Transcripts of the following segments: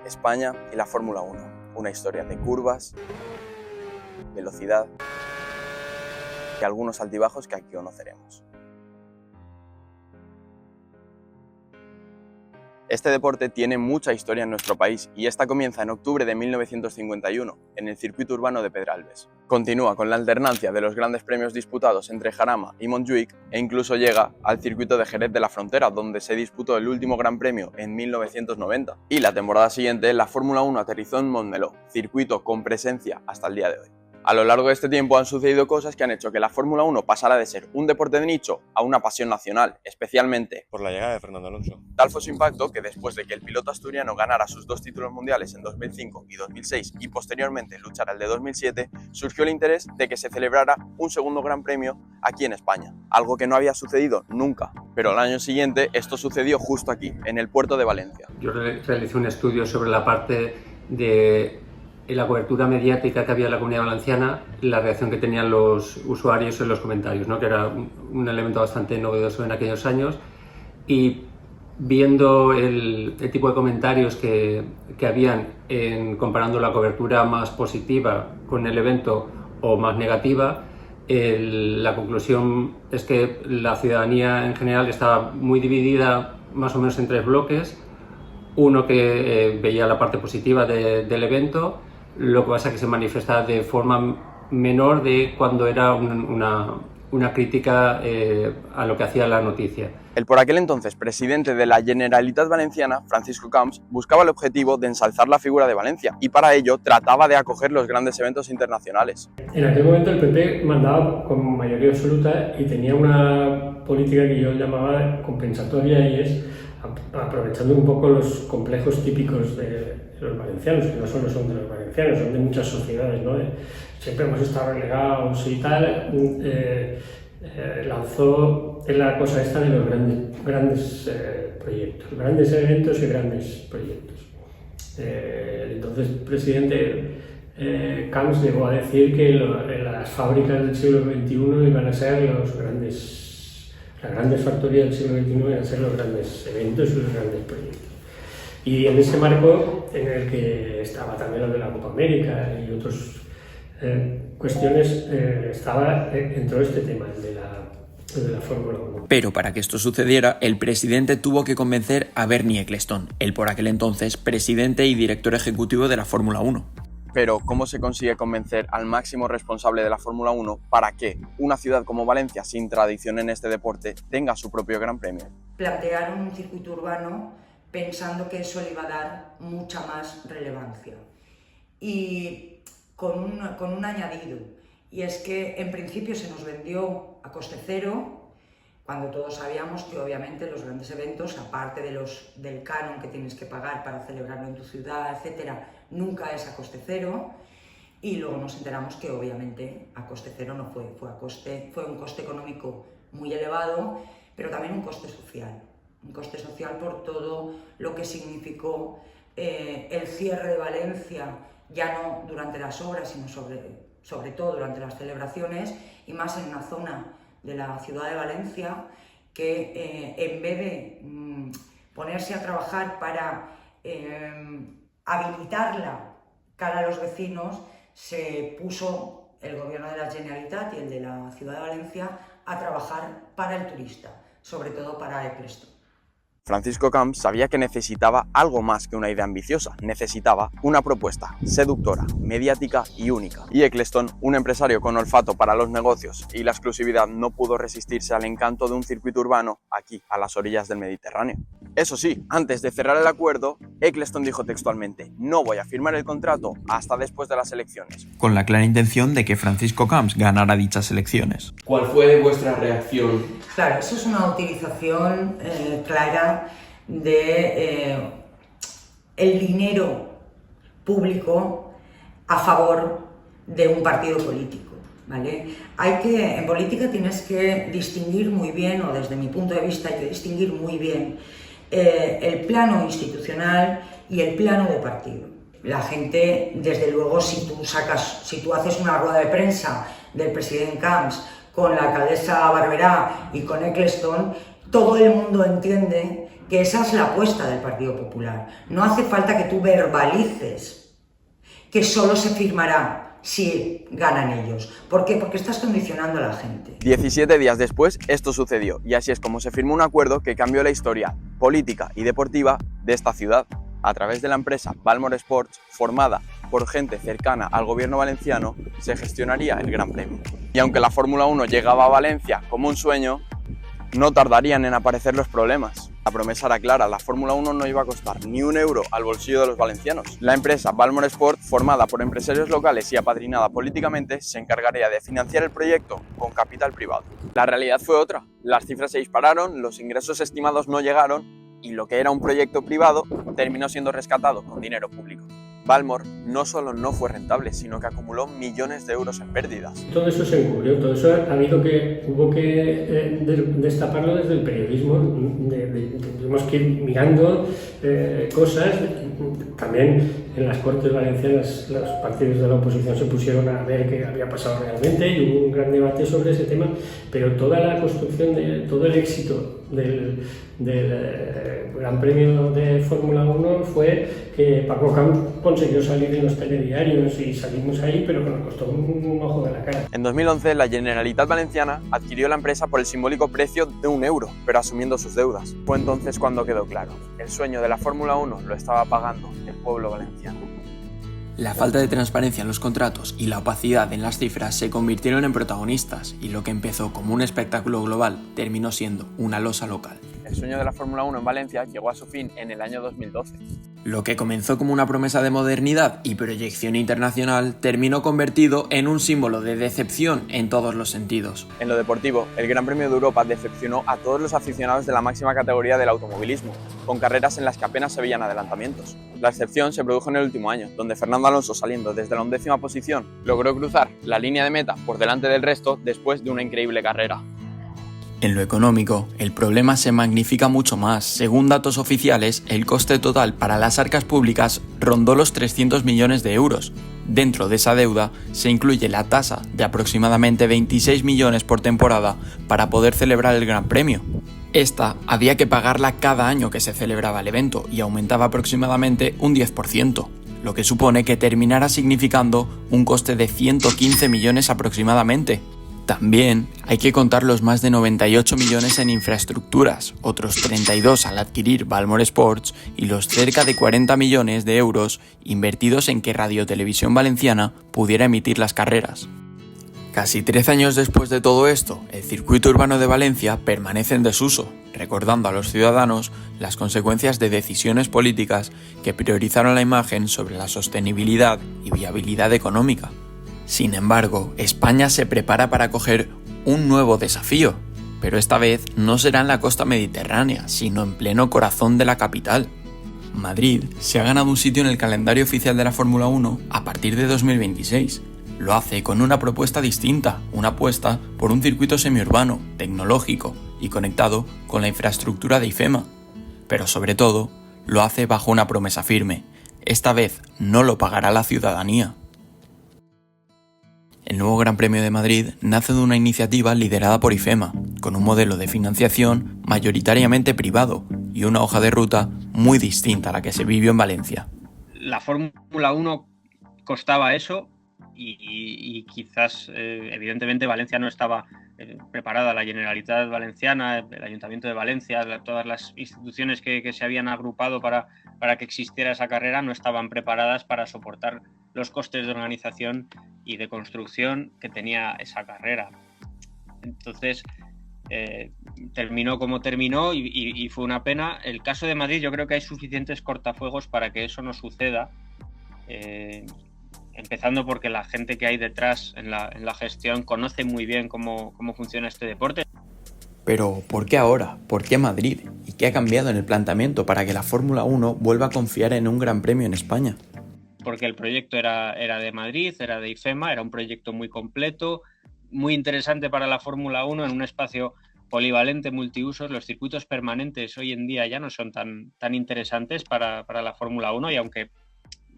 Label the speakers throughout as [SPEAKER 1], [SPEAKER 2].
[SPEAKER 1] España y la Fórmula 1. Una historia de curvas, velocidad y algunos altibajos que aquí conoceremos. Este deporte tiene mucha historia en nuestro país y esta comienza en octubre de 1951 en el circuito urbano de Pedralbes. Continúa con la alternancia de los grandes premios disputados entre Jarama y Montjuïc e incluso llega al circuito de Jerez de la Frontera, donde se disputó el último Gran Premio en 1990. Y la temporada siguiente la Fórmula 1 aterrizó en Montmeló, circuito con presencia hasta el día de hoy. A lo largo de este tiempo han sucedido cosas que han hecho que la Fórmula 1 pasara de ser un deporte de nicho a una pasión nacional, especialmente
[SPEAKER 2] por la llegada de Fernando Alonso.
[SPEAKER 1] Tal fue su impacto que después de que el piloto asturiano ganara sus 2 títulos mundiales en 2005 y 2006 y posteriormente luchara el de 2007, surgió el interés de que se celebrara un segundo Gran Premio aquí en España, algo que no había sucedido nunca. Pero al año siguiente esto sucedió justo aquí, en el puerto de Valencia.
[SPEAKER 3] Yo realicé un estudio sobre la parte de la cobertura mediática que había en la Comunidad Valenciana, la reacción que tenían los usuarios en los comentarios, ¿no? Que era un elemento bastante novedoso en aquellos años, y viendo el tipo de comentarios que habían comparando la cobertura más positiva con el evento o más negativa, la conclusión es que la ciudadanía en general estaba muy dividida más o menos en 3 bloques. Uno que veía la parte positiva del evento, lo que pasa es que se manifestaba de forma menor de cuando era una crítica a lo que hacía la noticia.
[SPEAKER 1] El por aquel entonces presidente de la Generalitat Valenciana, Francisco Camps, buscaba el objetivo de ensalzar la figura de Valencia y para ello trataba de acoger los grandes eventos internacionales.
[SPEAKER 4] En aquel momento el PP mandaba con mayoría absoluta y tenía una política que yo llamaba compensatoria, y es aprovechando un poco los complejos típicos de los valencianos, que no solo son de los valencianos, son de muchas sociedades, ¿no? Siempre hemos estado relegados y tal. Lanzó la cosa esta de los grandes proyectos, grandes eventos y grandes proyectos. Entonces, presidente Camps llegó a decir que las fábricas del siglo XXI iban a ser las grandes factorías del siglo XXI iban a ser los grandes eventos y los grandes proyectos. Y en ese marco en el que estaba también lo de la Copa América y otras cuestiones, entró este tema, el de la Fórmula 1.
[SPEAKER 5] Pero para que esto sucediera, el presidente tuvo que convencer a Bernie Ecclestone, el por aquel entonces presidente y director ejecutivo de la Fórmula 1.
[SPEAKER 1] Pero, ¿cómo se consigue convencer al máximo responsable de la Fórmula 1 para que una ciudad como Valencia, sin tradición en este deporte, tenga su propio Gran Premio?
[SPEAKER 6] Plantearon un circuito urbano pensando que eso le iba a dar mucha más relevancia. Y con un añadido, y es que en principio se nos vendió a coste cero, cuando todos sabíamos que obviamente los grandes eventos, aparte del canon que tienes que pagar para celebrarlo en tu ciudad, etcétera, nunca es a coste cero, y luego nos enteramos que obviamente a coste cero no fue un coste económico muy elevado, pero también un coste social por todo lo que significó el cierre de Valencia, ya no durante las obras, sino sobre todo durante las celebraciones, y más en una zona de la ciudad de Valencia que en vez de ponerse a trabajar para habilitarla cara a los vecinos, se puso el gobierno de la Generalitat y el de la ciudad de Valencia a trabajar para el turista, sobre todo para Ecclestone.
[SPEAKER 1] Francisco Camps sabía que necesitaba algo más que una idea ambiciosa, necesitaba una propuesta seductora, mediática y única. Y Ecclestone, un empresario con olfato para los negocios y la exclusividad, no pudo resistirse al encanto de un circuito urbano aquí, a las orillas del Mediterráneo. Eso sí, antes de cerrar el acuerdo, Ecclestone dijo textualmente: "No voy a firmar el contrato hasta después de las elecciones",
[SPEAKER 5] con la clara intención de que Francisco Camps ganara dichas elecciones.
[SPEAKER 1] ¿Cuál fue vuestra reacción?
[SPEAKER 6] Claro, eso es una utilización clara de el dinero público a favor de un partido político, ¿vale? En política tienes que distinguir muy bien, o desde mi punto de vista hay que distinguir muy bien el plano institucional y el plano de partido. La gente, desde luego, si tú haces una rueda de prensa del presidente Camps con la alcaldesa Barberá y con Ecclestone, todo el mundo entiende que esa es la apuesta del Partido Popular. No hace falta que tú verbalices que solo se firmará si ganan ellos. ¿Por qué? Porque estás condicionando a la gente.
[SPEAKER 1] 17 días después, esto sucedió, y así es como se firmó un acuerdo que cambió la historia política y deportiva de esta ciudad. A través de la empresa Valmore Sports, formada por gente cercana al gobierno valenciano, se gestionaría el Gran Premio. Y aunque la Fórmula 1 llegaba a Valencia como un sueño, no tardarían en aparecer los problemas. La promesa era clara, la Fórmula 1 no iba a costar ni un euro al bolsillo de los valencianos. La empresa Valmore Sport, formada por empresarios locales y apadrinada políticamente, se encargaría de financiar el proyecto con capital privado. La realidad fue otra, las cifras se dispararon, los ingresos estimados no llegaron y lo que era un proyecto privado terminó siendo rescatado con dinero público. Valmore no solo no fue rentable, sino que acumuló millones de euros en pérdidas.
[SPEAKER 4] Todo eso se encubrió, todo eso hubo que destaparlo desde el periodismo. Tuvimos que ir mirando cosas. También en las Cortes Valencianas los partidos de la oposición se pusieron a ver qué había pasado realmente y hubo un gran debate sobre ese tema, pero toda la construcción, todo el éxito del Gran Premio de Fórmula 1 fue que Paco Camps consiguió salir en los telediarios y salimos ahí, pero que nos costó un ojo de la cara.
[SPEAKER 1] En 2011, la Generalitat Valenciana adquirió la empresa por el simbólico precio de €1, pero asumiendo sus deudas. Fue entonces cuando quedó claro, el sueño de la Fórmula 1 lo estaba pagando el pueblo valenciano.
[SPEAKER 5] La falta de transparencia en los contratos y la opacidad en las cifras se convirtieron en protagonistas y lo que empezó como un espectáculo global terminó siendo una losa local.
[SPEAKER 1] El sueño de la Fórmula 1 en Valencia llegó a su fin en el año 2012.
[SPEAKER 5] Lo que comenzó como una promesa de modernidad y proyección internacional terminó convertido en un símbolo de decepción en todos los sentidos.
[SPEAKER 1] En lo deportivo, el Gran Premio de Europa decepcionó a todos los aficionados de la máxima categoría del automovilismo, con carreras en las que apenas se veían adelantamientos. La excepción se produjo en el último año, donde Fernando Alonso, saliendo desde la 11ª posición, logró cruzar la línea de meta por delante del resto después de una increíble carrera.
[SPEAKER 5] En lo económico, el problema se magnifica mucho más. Según datos oficiales, el coste total para las arcas públicas rondó los 300 millones de euros. Dentro de esa deuda se incluye la tasa de aproximadamente 26 millones por temporada para poder celebrar el Gran Premio. Esta había que pagarla cada año que se celebraba el evento y aumentaba aproximadamente un 10%, lo que supone que terminará significando un coste de 115 millones aproximadamente. También hay que contar los más de 98 millones en infraestructuras, otros 32 al adquirir Valmore Sports y los cerca de 40 millones de euros invertidos en que Radio Televisión Valenciana pudiera emitir las carreras. Casi 13 años después de todo esto, el circuito urbano de Valencia permanece en desuso, recordando a los ciudadanos las consecuencias de decisiones políticas que priorizaron la imagen sobre la sostenibilidad y viabilidad económica. Sin embargo, España se prepara para acoger un nuevo desafío, pero esta vez no será en la costa mediterránea, sino en pleno corazón de la capital. Madrid se ha ganado un sitio en el calendario oficial de la Fórmula 1 a partir de 2026. Lo hace con una propuesta distinta, una apuesta por un circuito semiurbano, tecnológico y conectado con la infraestructura de IFEMA. Pero sobre todo, lo hace bajo una promesa firme. Esta vez no lo pagará la ciudadanía. El nuevo Gran Premio de Madrid nace de una iniciativa liderada por IFEMA, con un modelo de financiación mayoritariamente privado y una hoja de ruta muy distinta a la que se vivió en Valencia.
[SPEAKER 2] La Fórmula 1 costaba eso y quizás, evidentemente, Valencia no estaba preparada. La Generalitat Valenciana, el Ayuntamiento de Valencia, todas las instituciones que se habían agrupado para que existiera esa carrera no estaban preparadas para soportar los costes de organización y de construcción que tenía esa carrera. Entonces, terminó como terminó y fue una pena. El caso de Madrid, yo creo que hay suficientes cortafuegos para que eso no suceda, empezando porque la gente que hay detrás en la gestión conoce muy bien cómo funciona este deporte.
[SPEAKER 5] Pero, ¿por qué ahora? ¿Por qué Madrid? ¿Y qué ha cambiado en el planteamiento para que la Fórmula 1 vuelva a confiar en un Gran Premio en España?
[SPEAKER 2] Porque el proyecto era de Madrid, era de IFEMA, era un proyecto muy completo, muy interesante para la Fórmula 1 en un espacio polivalente, multiusos. Los circuitos permanentes hoy en día ya no son tan interesantes para la Fórmula 1 y aunque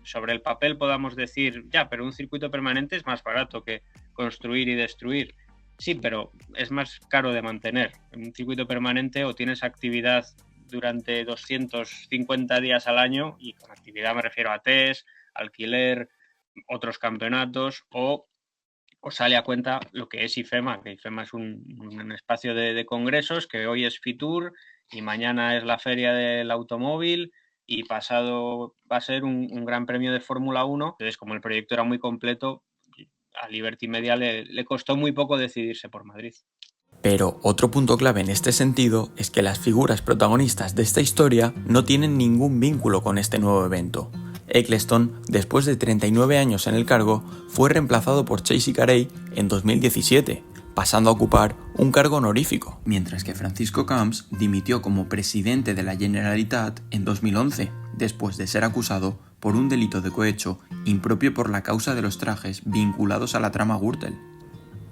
[SPEAKER 2] sobre el papel podamos decir, ya, pero un circuito permanente es más barato que construir y destruir. Sí, pero es más caro de mantener. En un circuito permanente o tienes actividad durante 250 días al año, y con actividad me refiero a test, alquiler, otros campeonatos, o sale a cuenta lo que es IFEMA, que IFEMA es un espacio de congresos, que hoy es Fitur y mañana es la Feria del Automóvil y pasado va a ser un Gran Premio de Fórmula 1. Entonces, como el proyecto era muy completo, a Liberty Media le costó muy poco decidirse por Madrid.
[SPEAKER 5] Pero otro punto clave en este sentido es que las figuras protagonistas de esta historia no tienen ningún vínculo con este nuevo evento. Eccleston, después de 39 años en el cargo, fue reemplazado por Chase Carey en 2017, pasando a ocupar un cargo honorífico, mientras que Francisco Camps dimitió como presidente de la Generalitat en 2011, después de ser acusado por un delito de cohecho impropio por la causa de los trajes vinculados a la trama Gürtel.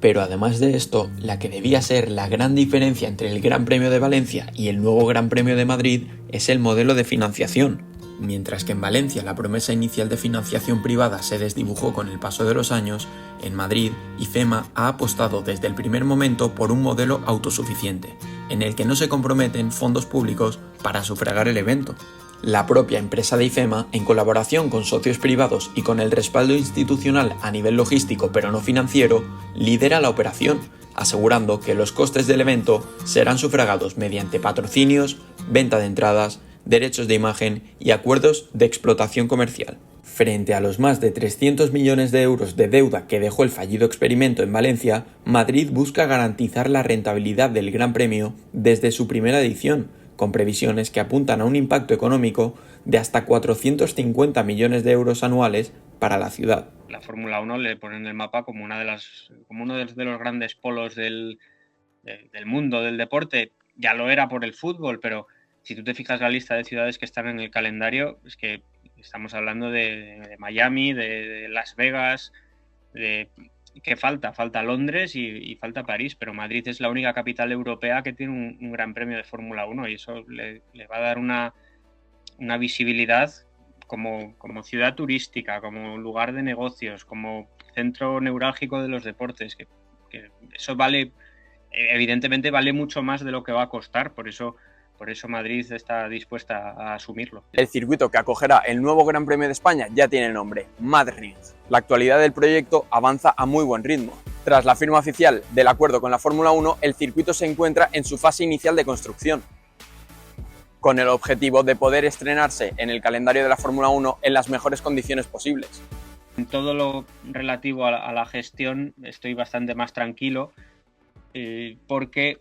[SPEAKER 5] Pero además de esto, la que debía ser la gran diferencia entre el Gran Premio de Valencia y el nuevo Gran Premio de Madrid es el modelo de financiación. Mientras que en Valencia la promesa inicial de financiación privada se desdibujó con el paso de los años, en Madrid IFEMA ha apostado desde el primer momento por un modelo autosuficiente, en el que no se comprometen fondos públicos para sufragar el evento. La propia empresa de IFEMA, en colaboración con socios privados y con el respaldo institucional a nivel logístico pero no financiero, lidera la operación, asegurando que los costes del evento serán sufragados mediante patrocinios, venta de entradas, derechos de imagen y acuerdos de explotación comercial. Frente a los más de 300 millones de euros de deuda que dejó el fallido experimento en Valencia, Madrid busca garantizar la rentabilidad del Gran Premio desde su primera edición, con previsiones que apuntan a un impacto económico de hasta 450 millones de euros anuales para la ciudad.
[SPEAKER 2] La Fórmula 1 le pone en el mapa como uno de los grandes polos del mundo del deporte. Ya lo era por el fútbol, pero si tú te fijas la lista de ciudades que están en el calendario, es que estamos hablando de Miami, de Las Vegas, que falta Londres y falta París, pero Madrid es la única capital europea que tiene un gran premio de Fórmula 1 y eso le va a dar una visibilidad como ciudad turística, como lugar de negocios, como centro neurálgico de los deportes, que eso evidentemente vale mucho más de lo que va a costar, por eso Madrid está dispuesta a asumirlo.
[SPEAKER 1] El circuito que acogerá el nuevo Gran Premio de España ya tiene nombre, Madrid. La actualidad del proyecto avanza a muy buen ritmo. Tras la firma oficial del acuerdo con la Fórmula 1, el circuito se encuentra en su fase inicial de construcción, con el objetivo de poder estrenarse en el calendario de la Fórmula 1 en las mejores condiciones posibles.
[SPEAKER 2] En todo lo relativo a la gestión estoy bastante más tranquilo porque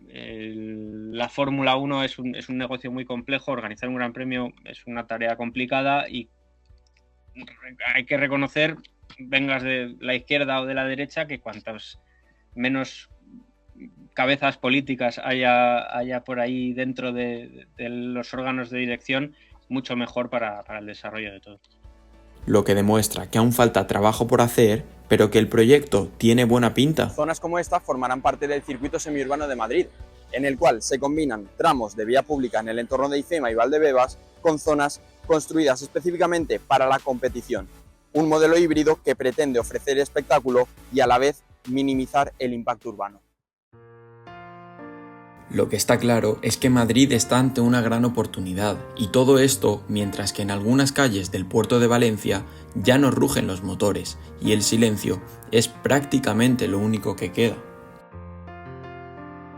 [SPEAKER 2] la Fórmula 1 es un negocio muy complejo, organizar un gran premio es una tarea complicada y hay que reconocer, vengas de la izquierda o de la derecha, que cuantas menos cabezas políticas haya por ahí dentro de los órganos de dirección, mucho mejor para el desarrollo de todo.
[SPEAKER 5] Lo que demuestra que aún falta trabajo por hacer, pero que el proyecto tiene buena pinta.
[SPEAKER 1] Zonas como esta formarán parte del circuito semiurbano de Madrid, en el cual se combinan tramos de vía pública en el entorno de IFEMA y Valdebebas con zonas construidas específicamente para la competición. Un modelo híbrido que pretende ofrecer espectáculo y a la vez minimizar el impacto urbano.
[SPEAKER 5] Lo que está claro es que Madrid está ante una gran oportunidad, y todo esto mientras que en algunas calles del puerto de Valencia ya no rugen los motores y el silencio es prácticamente lo único que queda.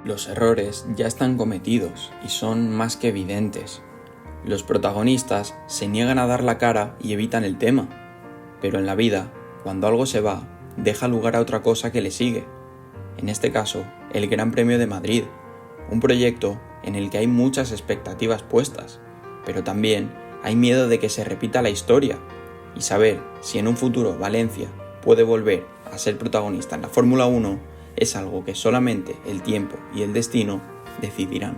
[SPEAKER 5] Los errores ya están cometidos y son más que evidentes. Los protagonistas se niegan a dar la cara y evitan el tema, pero en la vida, cuando algo se va, deja lugar a otra cosa que le sigue. En este caso, el Gran Premio de Madrid. Un proyecto en el que hay muchas expectativas puestas, pero también hay miedo de que se repita la historia y saber si en un futuro Valencia puede volver a ser protagonista en la Fórmula 1 es algo que solamente el tiempo y el destino decidirán.